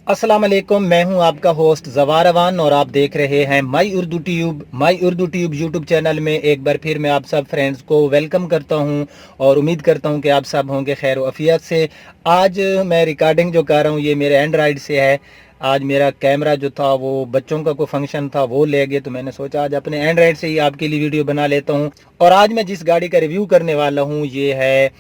अस्सलाम वालेकुम, मैं हूं आपका होस्ट जवार अवान और आप देख रहे हैं माई उर्दू ट्यूब यूट्यूब चैनल में। एक बार फिर मैं आप सब फ्रेंड्स को वेलकम करता हूं और उम्मीद करता हूं कि आप सब होंगे खैर अफियत से। आज मैं रिकॉर्डिंग जो कर रहा हूं ये मेरे एंड्रॉयड से है। आज मेरा कैमरा जो था वो बच्चों का कोई फंक्शन था वो ले गए, तो मैंने सोचा आज अपने एंड्रॉयड से ही आपके लिए वीडियो बना लेता हूँ। और आज मैं जिस गाड़ी का रिव्यू करने वाला हूँ ये है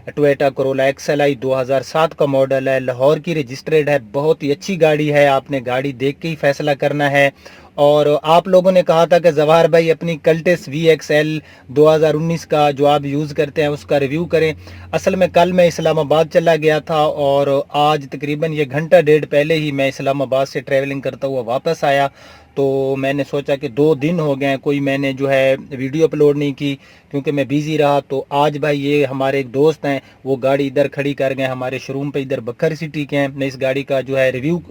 टोयोटा कोरोला XLI 2007 का मॉडल है, लाहौर की रजिस्टर्ड है। बहुत ही अच्छी गाड़ी है, आपने गाड़ी देख के ही फैसला करना है। और आप लोगों ने कहा था कि जवाहर भाई अपनी कल्टेस VXL 2019 का जो आप यूज़ करते हैं उसका रिव्यू करें। असल में कल मैं इस्लामाबाद चला गया था और आज तकरीबन ये घंटा डेढ़ पहले ही मैं इस्लामाबाद से ट्रैवलिंग करता हुआ वापस आया। तो मैंने सोचा कि 2 दिन हो गए हैं कोई मैंने जो है वीडियो अपलोड नहीं की क्योंकि मैं बिज़ी रहा। तो आज भाई ये हमारे एक दोस्त हैं वो गाड़ी इधर खड़ी कर गए हमारे शोरूम पे, इधर बकर सिटी के हैं। मैं इस गाड़ी का जो है रिव्यू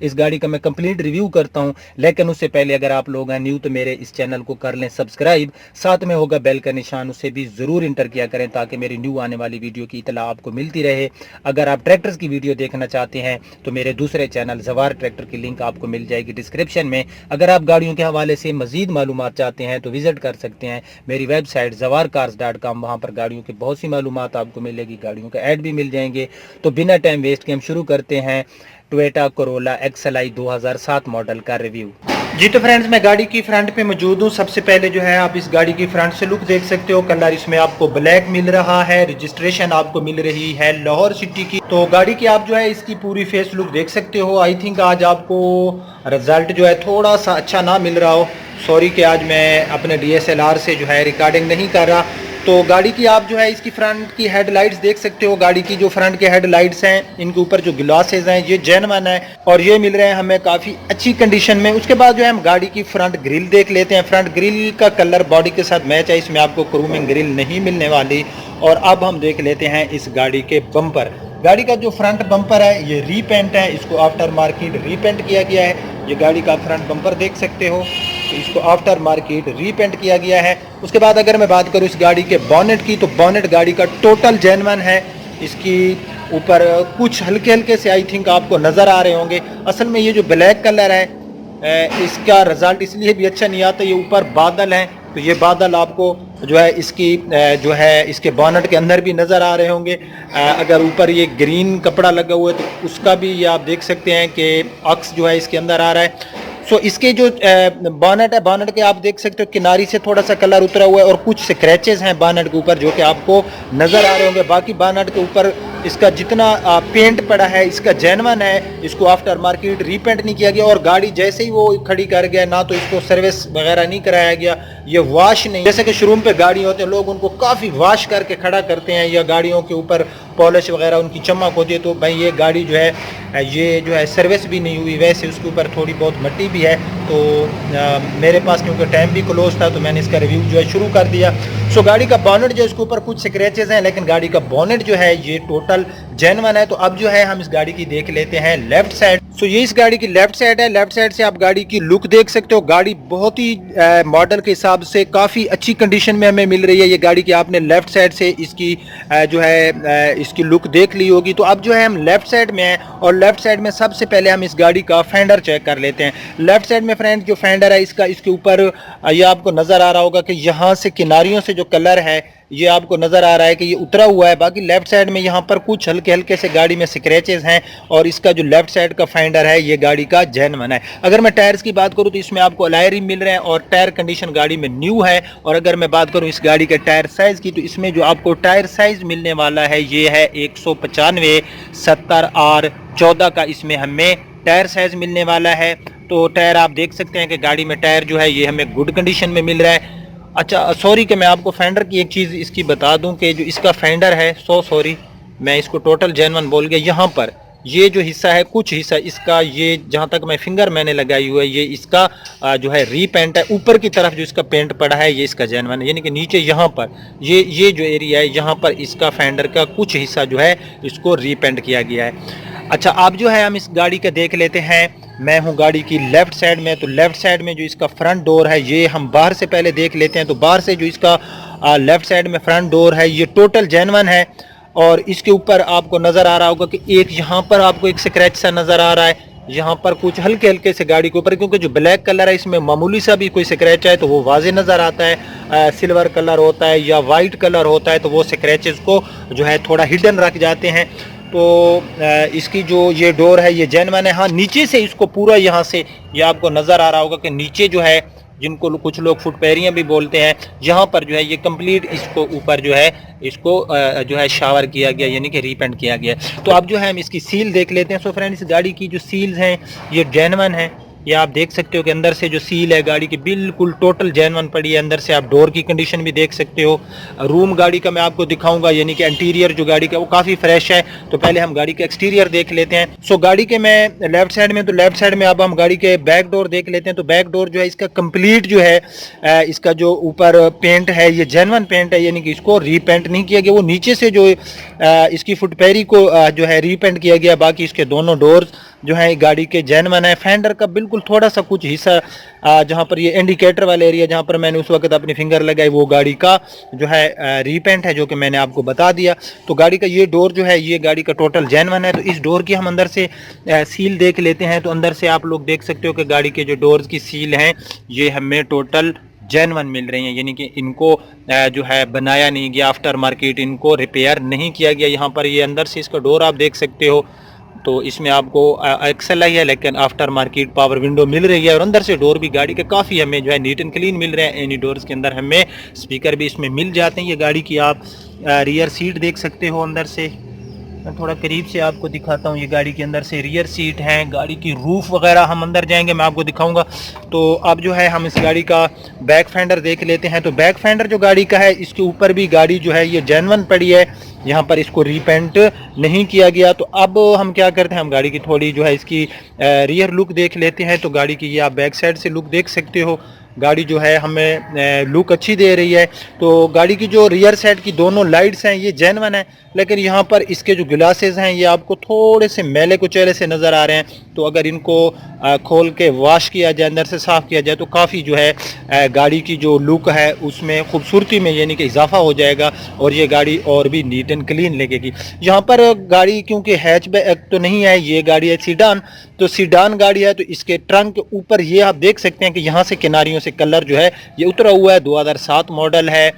इस गाड़ी का मैं कंप्लीट रिव्यू करता हूं, लेकिन उससे पहले अगर आप लोग हैं न्यू तो मेरे इस चैनल को कर लें सब्सक्राइब, साथ में होगा बेल का निशान, उसे भी ज़रूर इंटर किया करें ताकि मेरी न्यू आने वाली वीडियो की इतला आपको मिलती रहे। अगर आप ट्रैक्टर्स की वीडियो देखना चाहते हैं तो मेरे दूसरे चैनल जवार ट्रैक्टर की लिंक आपको मिल जाएगी डिस्क्रिप्शन में। अगर आप गाड़ियों के हवाले से मजीद मालूमात चाहते हैं तो विजिट कर सकते हैं मेरी वेबसाइट zawarcars.com। वहाँ पर गाड़ियों की बहुत सी मालूमात आपको मिलेगी, गाड़ियों के ऐड भी मिल जाएंगे। तो बिना टाइम वेस्ट के हम शुरू करते हैं टोयोटा कोरोला XLI 2007 मॉडल का रिव्यू। जी तो फ्रेंड्स मैं गाड़ी की फ्रंट पे मौजूद हूँ। सबसे पहले जो है आप इस गाड़ी की फ्रंट से लुक देख सकते हो। कलर इसमें आपको ब्लैक मिल रहा है, रजिस्ट्रेशन आपको मिल रही है लाहौर सिटी की। तो गाड़ी की आप जो है इसकी पूरी फेस लुक देख सकते हो। आई थिंक आज आपको रिजल्ट जो है थोड़ा सा अच्छा ना मिल रहा हो, सॉरी कि आज मैं अपने DSLR से जो है रिकॉर्डिंग नहीं कर रहा। तो गाड़ी की आप जो है इसकी फ्रंट की हेडलाइट्स देख सकते हो। गाड़ी की जो फ्रंट के हेडलाइट्स हैं इनके ऊपर जो ग्लासेज हैं ये जेन्युइन है और ये मिल रहे हैं हमें काफ़ी अच्छी कंडीशन में। उसके बाद जो है हम गाड़ी की फ्रंट ग्रिल देख लेते हैं। फ्रंट ग्रिल का कलर बॉडी के साथ मैच है, इसमें आपको क्रूमिंग ग्रिल नहीं मिलने वाली। और अब हम देख लेते हैं इस गाड़ी के बम्पर। गाड़ी का जो फ्रंट बम्पर है ये रीपेंट है, इसको आफ्टर मार्केट रीपेंट किया गया है। ये गाड़ी का फ्रंट बम्पर देख सकते हो, तो इसको आफ्टर मार्केट रीपेंट किया गया है। उसके बाद अगर मैं बात करूँ इस गाड़ी के बॉनेट की, तो बॉनेट गाड़ी का टोटल जेन्युइन है। इसकी ऊपर कुछ हल्के हल्के से आई थिंक आपको नज़र आ रहे होंगे। असल में ये जो ब्लैक कलर है इसका रिजल्ट इसलिए भी अच्छा नहीं आता, ये ऊपर बादल हैं तो ये बादल आपको जो है इसकी जो है इसके बॉनेट के अंदर भी नज़र आ रहे होंगे। अगर ऊपर ये ग्रीन कपड़ा लगा हुआ है तो उसका भी ये आप देख सकते हैं कि अक्स जो है इसके अंदर आ रहा है। सो इसके जो बॉनेट है, बॉनेट के आप देख सकते हो किनारी से थोड़ा सा कलर उतरा हुआ है और कुछ स्क्रैचेस हैं बॉनेट के ऊपर जो कि आपको नज़र आ रहे होंगे। बाकी बॉनेट के ऊपर इसका जितना पेंट पड़ा है इसका जेन्युइन है, इसको आफ्टर मार्केट रीपेंट नहीं किया गया। और गाड़ी जैसे ही वो खड़ी कर गया ना तो इसको सर्विस वगैरह नहीं कराया गया, ये वॉश नहीं। जैसे कि शोरूम पे गाड़ी होते हैं लोग उनको काफ़ी वॉश करके खड़ा करते हैं या गाड़ियों के ऊपर पॉलिश वगैरह उनकी चमक होती है, तो भाई ये गाड़ी जो है ये जो है सर्विस भी नहीं हुई, वैसे उसके ऊपर थोड़ी बहुत मट्टी भी है। तो मेरे पास क्योंकि टाइम भी क्लोज था तो मैंने इसका रिव्यू जो है शुरू कर दिया। सो गाड़ी का बॉनेट जो इसके ऊपर कुछ स्क्रैचेस हैं लेकिन गाड़ी का बॉनेट जो है ये टोटल जेन्युइन है। तो अब जो है हम इस गाड़ी की देख लेते हैं लेफ्ट साइड। सो ये इस गाड़ी की लेफ्ट साइड है। लेफ्ट साइड से आप गाड़ी की लुक देख सकते हो। गाड़ी बहुत ही मॉडल के हिसाब से काफ़ी अच्छी कंडीशन में हमें मिल रही है। ये गाड़ी की आपने लेफ्ट साइड से इसकी जो है इसकी लुक देख ली होगी। तो अब जो है हम लेफ्ट साइड में हैं और लेफ्ट साइड में सबसे पहले हम इस गाड़ी का फेंडर चेक कर लेते हैं। लेफ्ट साइड में फ्रेंड जो फेंडर है इसका, इसके ऊपर ये आपको नज़र आ रहा होगा कि यहाँ से किनारियों से जो कलर है ये आपको नज़र आ रहा है कि ये उतरा हुआ है। बाकी लेफ्ट साइड में यहाँ पर कुछ हल्के हल्के से गाड़ी में स्क्रैचेस हैं और इसका जो लेफ्ट साइड का फेंडर है ये गाड़ी का जेन्युइन है। अगर मैं टायर्स की बात करूँ तो इसमें आपको अलॉय रिम मिल रहे हैं और टायर कंडीशन गाड़ी में न्यू है। और अगर मैं बात करूँ इस गाड़ी के टायर साइज़ की तो इसमें जो आपको टायर साइज़ मिलने वाला है ये है 195 70R14 का इसमें हमें टायर साइज़ मिलने वाला है। तो टायर आप देख सकते हैं कि गाड़ी में टायर जो है ये हमें गुड कंडीशन में मिल रहा है। अच्छा सॉरी कि मैं आपको फेंडर की एक चीज़ इसकी बता दूं कि जो इसका फेंडर है, सॉरी मैं इसको टोटल जेन्युइन बोल गया। यहाँ पर ये जो हिस्सा है, कुछ हिस्सा इसका ये जहाँ तक मैं फिंगर मैंने लगाई हुई है ये इसका जो है रीपेंट है। ऊपर की तरफ जो इसका पेंट पड़ा है ये इसका जेन्युइन है, यानी कि नीचे यहाँ पर ये जो एरिया है यहाँ पर इसका फेंडर का कुछ हिस्सा जो है इसको रीपेंट किया गया है। अच्छा अब जो है हम इस गाड़ी का देख लेते हैं। मैं हूँ गाड़ी की लेफ़्ट साइड में, तो लेफ़्ट साइड में जो इसका फ्रंट डोर है ये हम बाहर से पहले देख लेते हैं। तो बाहर से जो इसका लेफ़्ट साइड में फ्रंट डोर है ये टोटल जेन्युइन है और इसके ऊपर आपको नज़र आ रहा होगा कि एक यहाँ पर आपको एक स्क्रैच सा नज़र आ रहा है। यहाँ पर कुछ हल्के हल्के से गाड़ी के ऊपर, क्योंकि जो ब्लैक कलर है इसमें मामूली सा भी कोई स्क्रैच है तो वो वाजे नज़र आता है। सिल्वर कलर होता है या वाइट कलर होता है तो वो स्क्रैचेस को जो है थोड़ा हिडन रख जाते हैं। तो इसकी जो ये डोर है ये जेन्युइन है। हाँ, नीचे से इसको पूरा यहाँ से ये आपको नज़र आ रहा होगा कि नीचे जो है, जिनको कुछ लोग फुटपैरियाँ भी बोलते हैं, यहाँ पर जो है ये कंप्लीट इसको ऊपर जो है इसको जो है शावर किया गया, यानी कि रीपेंट किया गया। तो अब जो है हम इसकी सील देख लेते हैं। सो फ्रेंड्स, इस गाड़ी की जो सील्स हैं ये जेन्युइन है। ये आप देख सकते हो कि अंदर से जो सील है गाड़ी की बिल्कुल टोटल जेन्युइन पड़ी है। अंदर से आप डोर की कंडीशन भी देख सकते हो। रूम गाड़ी का मैं आपको दिखाऊंगा, यानी कि इंटीरियर जो गाड़ी का वो काफ़ी फ्रेश है। तो पहले हम गाड़ी का एक्सटीरियर देख लेते हैं। सो गाड़ी के मैं लेफ्ट साइड में, तो लेफ्ट साइड में अब हम गाड़ी के बैक डोर देख लेते हैं। तो बैक डोर जो है इसका कंप्लीट जो है इसका जो ऊपर पेंट है ये जेन्युइन पेंट है, यानी कि इसको रीपेंट नहीं किया गया। वो नीचे से जो इसकी फुटपैरी को जो है रीपेंट किया गया। बाकी इसके दोनों डोर्स जो है गाड़ी के जेन्युइन है। फेंडर का बिल्कुल थोड़ा सा कुछ हिस्सा जहाँ पर ये इंडिकेटर वाले एरिया जहाँ पर मैंने उस वक्त अपनी फिंगर लगाई वो गाड़ी का जो है रीपेंट है, जो कि मैंने आपको बता दिया। तो गाड़ी का ये डोर जो है ये गाड़ी का टोटल जेन्युइन है। तो इस डोर की हम अंदर से सील देख लेते हैं। तो अंदर से आप लोग देख सकते हो कि गाड़ी के जो डोर्स की सील हैं ये हमें टोटल जेन्युइन मिल रही हैं, यानी कि इनको जो है बनाया नहीं गया, आफ्टर मार्केट इनको रिपेयर नहीं किया गया। यहाँ पर ये अंदर से इसका डोर आप देख सकते हो। तो इसमें आपको एक्सेल आई है, लेकिन आफ्टर मार्केट पावर विंडो मिल रही है। और अंदर से डोर भी गाड़ी के काफ़ी हमें जो है नीट एंड क्लीन मिल रहे हैं। एनी डोर्स के अंदर हमें स्पीकर भी इसमें मिल जाते हैं। ये गाड़ी की आप रियर सीट देख सकते हो अंदर से। मैं थोड़ा करीब से आपको दिखाता हूँ। ये गाड़ी के अंदर से रियर सीट है। गाड़ी की रूफ वगैरह हम अंदर जाएंगे मैं आपको दिखाऊंगा। तो अब जो है हम इस गाड़ी का बैक फेंडर देख लेते हैं। तो बैक फेंडर जो गाड़ी का है इसके ऊपर भी गाड़ी जो है ये जेन्युइन पड़ी है, यहाँ पर इसको रीपेंट नहीं किया गया। तो अब हम क्या करते हैं, हम गाड़ी की थोड़ी जो है इसकी रियर लुक देख लेते हैं। तो गाड़ी की ये आप बैक साइड से लुक देख सकते हो। गाड़ी जो है हमें लुक अच्छी दे रही है। तो गाड़ी की जो रियर साइड की दोनों लाइट्स हैं ये जेन्युइन है, लेकिन यहाँ पर इसके जो ग्लासेस हैं ये आपको थोड़े से मैले कुचैले से नज़र आ रहे हैं। तो अगर इनको खोल के वॉश किया जाए, अंदर से साफ़ किया जाए, तो काफ़ी जो है गाड़ी की जो लुक है उसमें खूबसूरती में यानी कि इजाफा हो जाएगा और ये गाड़ी और भी नीट एंड क्लीन लगेगी। यहाँ पर गाड़ी क्योंकि हैचबैक तो नहीं है, ये गाड़ी है सीडान। तो सीडान गाड़ी है तो इसके ट्रंक के ऊपर ये आप देख सकते हैं कि यहाँ से किनारियों से कलर जो है ये उतरा हुआ है। 2007 मॉडल है,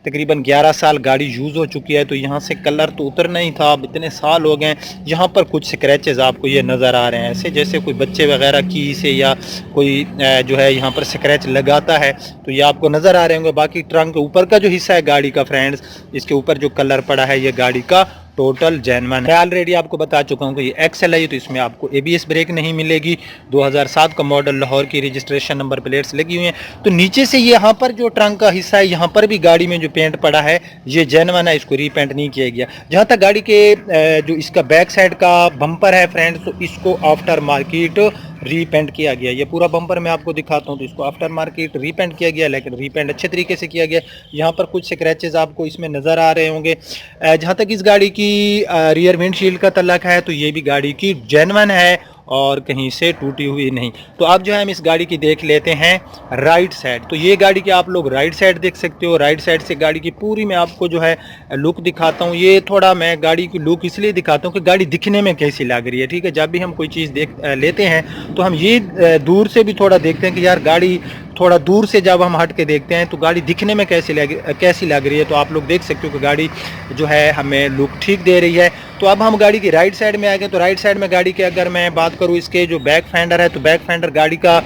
तकरीबन 11 साल गाड़ी यूज़ हो चुकी है। तो यहाँ से कलर तो उतरना ही था। अब इतने साल हो गए, यहाँ पर कुछ स्क्रैचेस आपको ये नज़र आ रहे हैं, ऐसे जैसे कोई बच्चे वगैरह की से या कोई जो है यहाँ पर स्क्रैच लगाता है, तो ये आपको नज़र आ रहे होंगे। बाकी ट्रंक के ऊपर का जो हिस्सा है गाड़ी का फ्रेंड्स, इसके ऊपर जो कलर पड़ा है ये गाड़ी का टोटल जेन्युइन है। मैं ऑलरेडी आपको बता चुका हूँ कि ये एक्सेल है, तो इसमें आपको एबीएस ब्रेक नहीं मिलेगी। 2007 का मॉडल, लाहौर की रजिस्ट्रेशन नंबर प्लेट्स लगी हुई हैं। तो नीचे से यहाँ पर जो ट्रंक का हिस्सा है यहाँ पर भी गाड़ी में जो पेंट पड़ा है ये जेन्युइन है, इसको रीपेंट नहीं किया गया। जहाँ तक गाड़ी के जो इसका बैक साइड का बम्पर है फ्रेंड्स, तो इसको आफ्टर मार्केट रीपेंट किया गया। ये पूरा बम्पर मैं आपको दिखाता हूँ। तो इसको आफ्टर मार्केट रीपेंट किया गया, लेकिन रीपेंट अच्छे तरीके से किया गया। यहाँ पर कुछ स्क्रैचेस आपको इसमें नज़र आ रहे होंगे। जहाँ तक इस गाड़ी की रियर विंडशील्ड का तल्लक है तो ये भी गाड़ी की जेन्युइन है और कहीं से टूटी हुई नहीं। तो अब जो है हम इस गाड़ी की देख लेते हैं राइट साइड। तो ये गाड़ी की आप लोग राइट साइड देख सकते हो। राइट साइड से गाड़ी की पूरी मैं आपको जो है लुक दिखाता हूँ। ये थोड़ा मैं गाड़ी की लुक इसलिए दिखाता हूँ कि गाड़ी दिखने में कैसी लग रही है, ठीक है। जब भी हम कोई चीज़ देख लेते हैं तो हम ये दूर से भी थोड़ा देखते हैं कि यार गाड़ी थोड़ा दूर से जब हम हट के देखते हैं तो गाड़ी दिखने में कैसी लग रही है। तो आप लोग देख सकते हो कि गाड़ी जो है हमें लुक ठीक दे रही है। तो अब हम गाड़ी की राइट साइड में आ गए। तो राइट साइड में गाड़ी के अगर मैं बात करूँ इसके जो बैक फेंडर है, तो बैक फेंडर गाड़ी का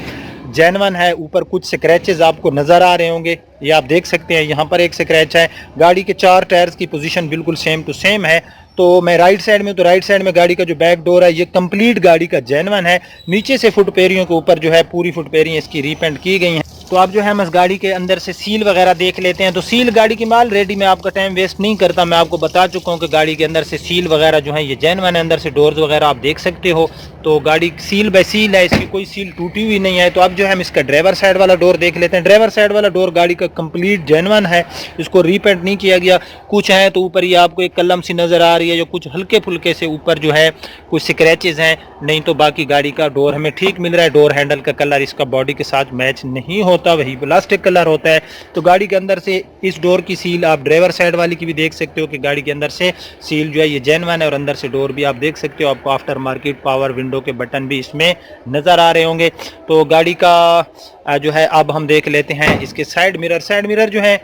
जेन्युइन है। ऊपर कुछ स्क्रैचेस आपको नज़र आ रहे होंगे, ये आप देख सकते हैं। यहाँ पर एक स्क्रैच है। गाड़ी के 4 टायर्स की पोजीशन बिल्कुल सेम टू सेम है। तो मैं राइट साइड में, तो राइट साइड में गाड़ी का जो बैक डोर है ये कंप्लीट गाड़ी का जेन्युइन है। नीचे से फुटपेरियों के ऊपर जो है पूरी फुटपेरियाँ इसकी रीपेंट की गई हैं। तो आप जो है हम इस गाड़ी के अंदर से सील वगैरह देख लेते हैं। तो सील गाड़ी की माल रेडी, मैं आपका टाइम वेस्ट नहीं करता। मैं आपको बता चुका हूँ कि गाड़ी के अंदर से सील वगैरह जो है ये जेन्युइन है। अंदर से डोर्स वगैरह आप देख सकते हो। तो गाड़ी सील बाय सील है, इसकी कोई सील टूटी हुई नहीं है। तो अब जो है हम इसका ड्राइवर साइड वाला डोर देख लेते हैं। ड्राइवर साइड वाला डोर गाड़ी का कंप्लीट जेन्युइन है, इसको रीपेंट नहीं किया गया। कुछ है तो ऊपर ये आपको एक कलम सी नज़र आ रही है, जो कुछ हल्के फुल्के से ऊपर जो है कुछ स्क्रैचेस हैं, नहीं तो बाकी गाड़ी का डोर हमें ठीक मिल रहा है। डोर हैंडल का कलर इसका बॉडी के साथ मैच नहीं होता। होता वही प्लास्टिक कलर होता है। तो गाड़ी के अंदर से इस डोर की सील आप ड्राइवर साइड वाली की भी देख सकते हो कि गाड़ी के अंदर से सील जो है ये जेन्युइन है, और अंदर से डोर भी आप देख सकते हो। आपको आफ्टर मार्केट पावर विंडो के बटन भी इसमें नज़र आ रहे होंगे। तो गाड़ी का जो है अब हम देख लेते हैं इसके साइड मिरर जो है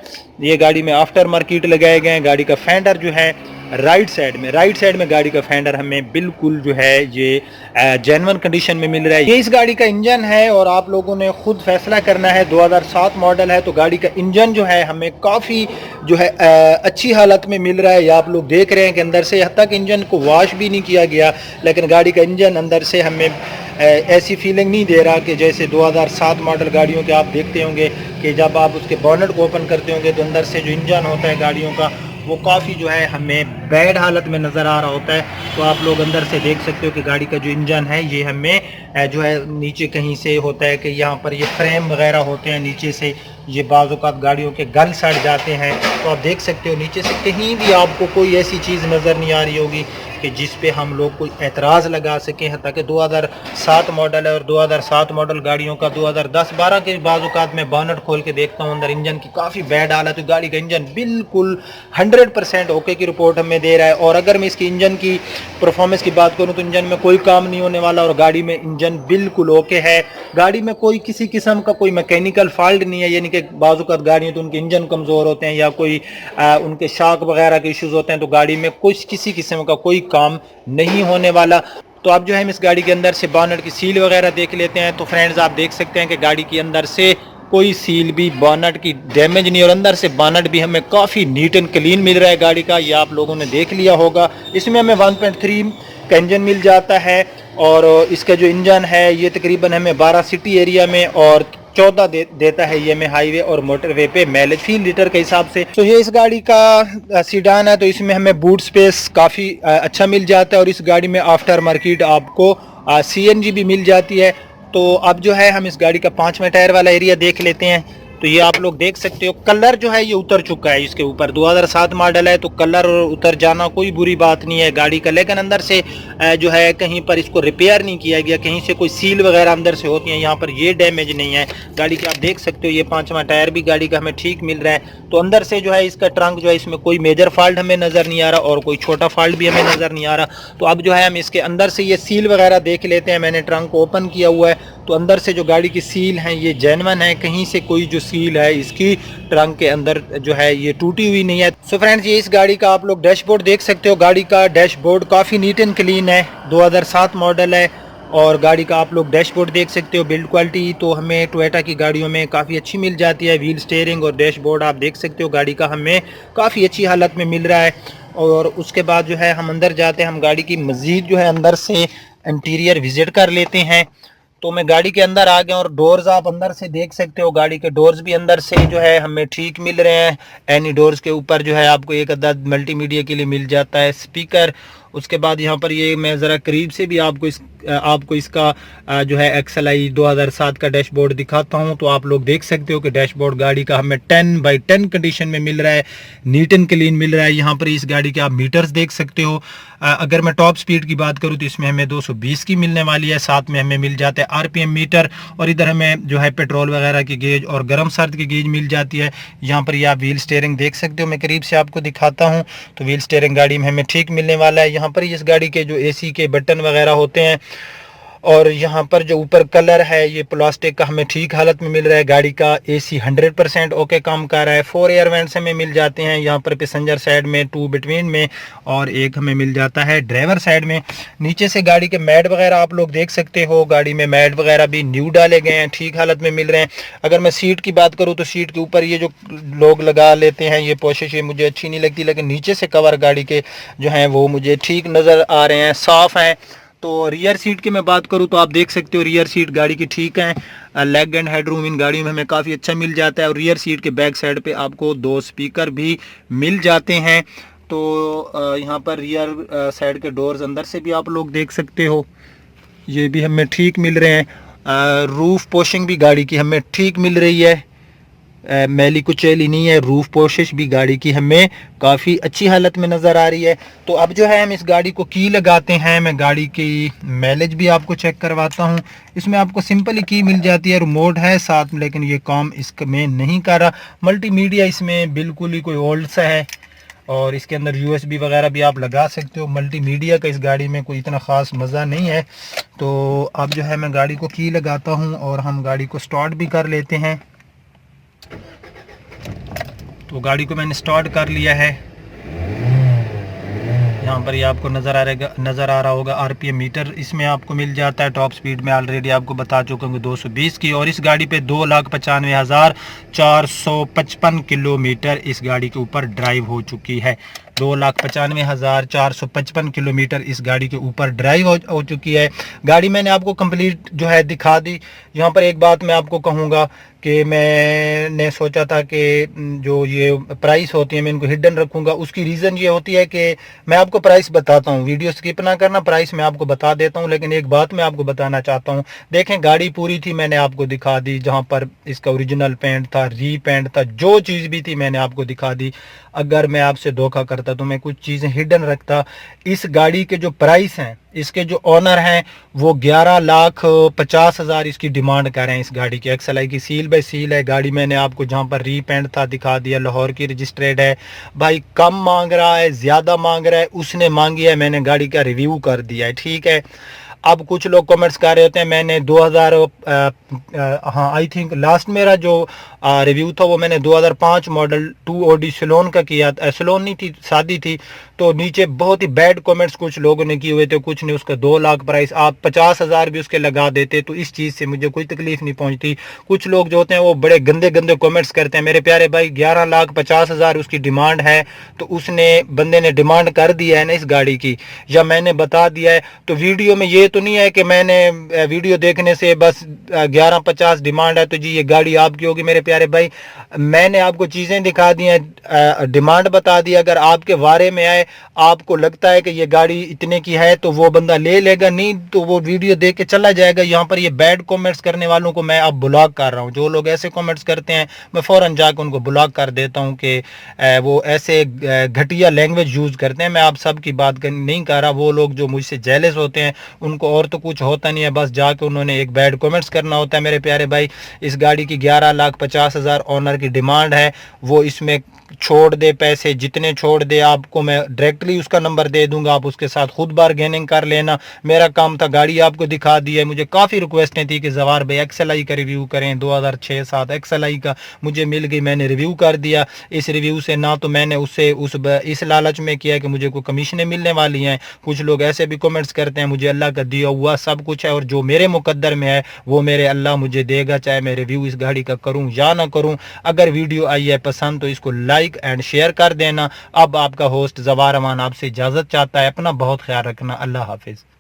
ये गाड़ी में आफ्टर मार्केट लगाए गए हैं। गाड़ी का फेंडर जो है राइट साइड में गाड़ी का फेंडर हमें बिल्कुल जो है ये जेन्युइन कंडीशन में मिल रहा है। ये इस गाड़ी का इंजन है और आप लोगों ने खुद फैसला करना है। 2007 मॉडल है तो गाड़ी का इंजन जो है हमें काफ़ी जो है अच्छी हालत में मिल रहा है। ये आप लोग देख रहे हैं कि अंदर से यहाँ तक इंजन को वॉश भी नहीं किया गया, लेकिन गाड़ी का इंजन अंदर से हमें ऐसी फीलिंग नहीं दे रहा कि जैसे 2007 मॉडल गाड़ियों के आप देखते होंगे कि जब आप उसके बॉनेट को ओपन करते होंगे तो अंदर से जो इंजन होता है गाड़ियों का वो काफ़ी जो है हमें बैड हालत में नज़र आ रहा होता है। तो आप लोग अंदर से देख सकते हो कि गाड़ी का जो इंजन है ये हमें जो है नीचे कहीं से होता है कि यहाँ पर ये फ्रेम वगैरह होते हैं, नीचे से ये बाज़ औक़ात गाड़ियों के गल सड़ जाते हैं। तो आप देख सकते हो नीचे से कहीं भी आपको कोई ऐसी चीज़ नज़र नहीं आ रही होगी कि जिस पे हम लोग कोई एतराज़ लगा सकें। ताकि 2007 मॉडल है और 2007 मॉडल गाड़ियों का 2010-12 के बाज़ औक़ात में बॉनेट खोल के देखता हूँ अंदर इंजन की काफ़ी बैड हालत है। गाड़ी का इंजन बिल्कुल 100% ओके की रिपोर्ट हमें दे रहा है। और अगर मैं इसकी इंजन की परफॉर्मेंस की बात करूँ तो इंजन में कोई काम नहीं होने वाला और गाड़ी में इंजन बिल्कुल ओके है। गाड़ी में कोई किसी किस्म का कोई मैकेनिकल फॉल्ट नहीं है, यानी कि बाज़ औक़ात गाड़ियों तो उनके इंजन कमज़ोर होते हैं या कोई उनके शॉक वगैरह के इश्यूज़ होते हैं, तो गाड़ी में कुछ किसी किस्म का कोई काम नहीं होने वाला। तो अब जो है हम इस गाड़ी के अंदर से बॉनेट की सील वगैरह देख लेते हैं। तो फ्रेंड्स आप देख सकते हैं कि गाड़ी के अंदर से कोई सील भी बॉनेट की डैमेज नहीं और अंदर से बॉनेट भी हमें काफ़ी नीट एंड क्लीन मिल रहा है गाड़ी का। ये आप लोगों ने देख लिया होगा। इसमें हमें 1.3 का इंजन मिल जाता है और इसका जो इंजन है ये तकरीबन हमें 12 सिटी एरिया में और 14 देता है ये में हाईवे और मोटरवे पे माइलेज फी लीटर के हिसाब से। तो ये इस गाड़ी का सीडान है तो इसमें हमें बूट स्पेस काफ़ी अच्छा मिल जाता है और इस गाड़ी में आफ्टर मार्केट आपको CNG भी मिल जाती है। तो अब जो है हम इस गाड़ी का 5वें टायर वाला एरिया देख लेते हैं। तो ये आप लोग देख सकते हो कलर जो है ये उतर चुका है इसके ऊपर। 2007 मॉडल है तो कलर उतर जाना कोई बुरी बात नहीं है गाड़ी का, लेकिन अंदर से जो है कहीं पर इसको रिपेयर नहीं किया गया, कहीं से कोई सील वगैरह अंदर से होती है, यहाँ पर ये डैमेज नहीं है गाड़ी के। आप देख सकते हो ये 5वां टायर भी गाड़ी का हमें ठीक मिल रहा है। तो अंदर से जो है इसका ट्रंक जो है इसमें कोई मेजर फॉल्ट हमें नज़र नहीं आ रहा और कोई छोटा फॉल्ट भी हमें नज़र नहीं आ रहा। तो अब जो है हम इसके अंदर से ये सील वगैरह देख लेते हैं। मैंने ट्रंक को ओपन किया हुआ है तो अंदर से जो गाड़ी की सील है ये जेन्युइन है, कहीं से कोई जो सील है इसकी ट्रंक के अंदर जो है ये टूटी हुई नहीं है। सो फ्रेंड्स ये इस गाड़ी का आप लोग डैशबोर्ड देख सकते हो। गाड़ी का डैशबोर्ड काफ़ी नीट एंड क्लीन है, 2007 मॉडल है और गाड़ी का आप लोग डैशबोर्ड देख सकते हो। बिल्ड क्वालिटी तो हमें टोयोटा की गाड़ियों में काफ़ी अच्छी मिल जाती है। व्हील स्टीयरिंग और डैशबोर्ड आप देख सकते हो गाड़ी का हमें काफ़ी अच्छी हालत में मिल रहा है। और उसके बाद जो है हम अंदर जाते हैं, हम गाड़ी की मज़ीद जो है अंदर से इंटीरियर विजिट कर लेते हैं। तो मैं गाड़ी के अंदर आ गया और डोर्स आप अंदर से देख सकते हो। गाड़ी के डोर्स भी अंदर से जो है हमें ठीक मिल रहे हैं। एनी डोर्स के ऊपर जो है आपको एक अदद मल्टीमीडिया के लिए मिल जाता है स्पीकर। उसके बाद यहाँ पर ये मैं ज़रा करीब से भी आपको इसका जो है XLI 2007 का डैशबोर्ड दिखाता हूँ। तो आप लोग देख सकते हो कि डैशबोर्ड गाड़ी का हमें 10/10 कंडीशन में मिल रहा है, नीट एंड क्लीन मिल रहा है। यहाँ पर इस गाड़ी के आप मीटर्स देख सकते हो। अगर मैं टॉप स्पीड की बात करूँ तो इसमें हमें 220 की मिलने वाली है, साथ में हमें मिल जाता है RPM मीटर और इधर हमें जो है पेट्रोल वगैरह की गेज और गर्म सर्द की गेज मिल जाती है। यहाँ पर ये आप व्हील स्टीयरिंग देख सकते हो, मैं करीब से आपको दिखाता हूँ। तो व्हील स्टीयरिंग गाड़ी में हमें ठीक मिलने वाला है। यहाँ पर इस गाड़ी के जो AC के बटन वगैरह होते हैं और यहाँ पर जो ऊपर कलर है ये प्लास्टिक का हमें ठीक हालत में मिल रहा है। गाड़ी का AC 100% ओके काम कर रहा है। 4 एयर वेंट्स हमें मिल जाते हैं यहाँ पर पैसेंजर साइड में, 2 बिटवीन में और एक हमें मिल जाता है ड्राइवर साइड में। नीचे से गाड़ी के मैट वगैरह आप लोग देख सकते हो, गाड़ी में मैट वगैरह भी न्यू डाले गए हैं, ठीक हालत में मिल रहे हैं। अगर मैं सीट की बात करूँ तो सीट के ऊपर ये जो लोग लगा लेते हैं ये पोशिश ये मुझे अच्छी नहीं लगती, लेकिन नीचे से कवर गाड़ी के जो हैं वो मुझे ठीक नज़र आ रहे हैं, साफ़ हैं। तो रियर सीट की मैं बात करूं तो आप देख सकते हो रियर सीट गाड़ी की ठीक है। लेग एंड हेडरूम इन गाड़ियों में हमें काफ़ी अच्छा मिल जाता है और रियर सीट के बैक साइड पे आपको 2 स्पीकर भी मिल जाते हैं। तो यहाँ पर रियर साइड के डोर्स अंदर से भी आप लोग देख सकते हो, ये भी हमें ठीक मिल रहे हैं। रूफ पोशिंग भी गाड़ी की हमें ठीक मिल रही है। मैली कुचैली नहीं है। रूफ पोशिश भी गाड़ी की हमें काफ़ी अच्छी हालत में नज़र आ रही है। तो अब जो है हम इस गाड़ी को की लगाते हैं। मैं गाड़ी की माइलेज भी आपको चेक करवाता हूँ। इसमें आपको सिंपल ही की मिल जाती है, रिमोट है साथ में, लेकिन ये काम इसमें नहीं कर रहा। मल्टीमीडिया इसमें बिल्कुल ही कोई ओल्ड सा है और इसके अंदर यूएसबी वगैरह भी आप लगा सकते हो। मल्टीमीडिया का इस गाड़ी में कोई इतना ख़ास मज़ा नहीं है। तो अब जो है मैं गाड़ी को की लगाता हूँ और हम गाड़ी को स्टार्ट भी कर लेते हैं। तो गाड़ी को मैंने स्टार्ट कर लिया है। यहाँ पर ये आपको नज़र आ रहा होगा आरपीएम मीटर इसमें आपको मिल जाता है। टॉप स्पीड में ऑलरेडी आपको बता चुका हूँ 220 की, और इस गाड़ी पे 2,95,455 किलोमीटर इस गाड़ी के ऊपर ड्राइव हो चुकी है। 2,95,455 किलोमीटर इस गाड़ी के ऊपर ड्राइव हो चुकी है। गाड़ी मैंने आपको कंप्लीट जो है दिखा दी। यहाँ पर एक बात मैं आपको कहूँगा कि मैंने सोचा था कि जो ये प्राइस होती है मैं इनको हिडन रखूँगा। उसकी रीज़न ये होती है कि मैं आपको प्राइस बताता हूँ, वीडियो स्किप ना करना, प्राइस मैं आपको बता देता हूँ। लेकिन एक बात मैं आपको बताना चाहता हूँ, देखें गाड़ी पूरी थी, मैंने आपको दिखा दी। जहाँ पर इसका ओरिजिनल पेंट था, री पेंट था, जो चीज़ भी थी मैंने आपको दिखा दी। अगर मैं आपसे धोखा करता तो मैं कुछ चीज़ें हिडन रखता। इस गाड़ी के जो प्राइस हैं, इसके जो ऑनर हैं वो 11,50,000 इसकी डिमांड कर रहे हैं। इस गाड़ी की XLI की सील बाय सील है गाड़ी। मैंने आपको जहां पर रीपेंट था दिखा दिया, लाहौर की रजिस्ट्रेड है। भाई कम मांग रहा है, ज़्यादा मांग रहा है, उसने मांगी है, मैंने गाड़ी का रिव्यू कर दिया है, ठीक है। अब कुछ लोग कमेंट्स कर रहे होते हैं मैंने 2000 हाँ आई थिंक लास्ट मेरा जो रिव्यू था वो मैंने 2005 मॉडल 2OD सिलोन का किया। सिलोन नहीं थी, शादी थी। तो नीचे बहुत ही बैड कमेंट्स कुछ लोगों ने किए हुए थे, कुछ ने उसका 2 लाख प्राइस, आप 50,000 भी उसके लगा देते तो इस चीज़ से मुझे कोई तकलीफ नहीं पहुंचती। कुछ लोग जो होते हैं वो बड़े गंदे गंदे कमेंट्स करते हैं। मेरे प्यारे भाई 11,50,000 उसकी डिमांड है, तो उसने बंदे ने डिमांड कर दिया है ना इस गाड़ी की, या मैंने बता दिया है। तो वीडियो में ये तो नहीं है कि मैंने वीडियो देखने से बस 11,50 डिमांड है तो जी ये गाड़ी आपकी होगी। मेरे प्यारे भाई मैंने आपको चीज़ें दिखा दी हैं, डिमांड बता दी। अगर आपके वारे में आए, आपको लगता है कि ये गाड़ी इतने की है तो वो बंदा ले लेगा, नहीं तो वो वीडियो देख के चला जाएगा। यहाँ पर ये बैड कमेंट्स करने वालों को मैं अब ब्लॉक कर रहा हूँ। जो लोग ऐसे कमेंट्स करते हैं मैं फ़ौरन जाकर उनको ब्लॉक कर देता हूँ कि वो ऐसे घटिया लैंग्वेज यूज़ करते हैं। मैं आप सब की बात नहीं कर रहा। वो लोग जो मुझसे जेलस होते हैं उनको और तो कुछ होता नहीं है, बस जाके उन्होंने एक बैड कमेंट्स करना होता है। मेरे प्यारे भाई इस गाड़ी की 11,50,000 ऑनर की डिमांड है। वो इसमें छोड़ दे, पैसे जितने छोड़ दे आपको मैं डायरेक्टली उसका नंबर दे दूंगा, आप उसके साथ खुद बारगेनिंग कर लेना। मेरा काम था गाड़ी आपको दिखा दी है। मुझे काफ़ी रिक्वेस्टें थी कि जवार भाई XLI का रिव्यू करें, 2006-7 XLI का मुझे मिल गई, मैंने रिव्यू कर दिया। इस रिव्यू से ना तो मैंने उससे इस लालच में किया कि मुझे कोई कमीशनें मिलने वाली हैं। कुछ लोग ऐसे भी कमेंट्स करते हैं, मुझे अल्लाह का दिया हुआ सब कुछ है और जो मेरे मुकद्दर में है वो मेरे अल्लाह मुझे देगा, चाहे मैं रिव्यू इस गाड़ी का करूँ या ना करूँ। अगर वीडियो आई है पसंद तो इसको लाइक एंड शेयर कर देना। अब आपका होस्ट ज़वार अमान आपसे इजाज़त चाहता है। अपना बहुत ख्याल रखना। अल्लाह हाफिज़।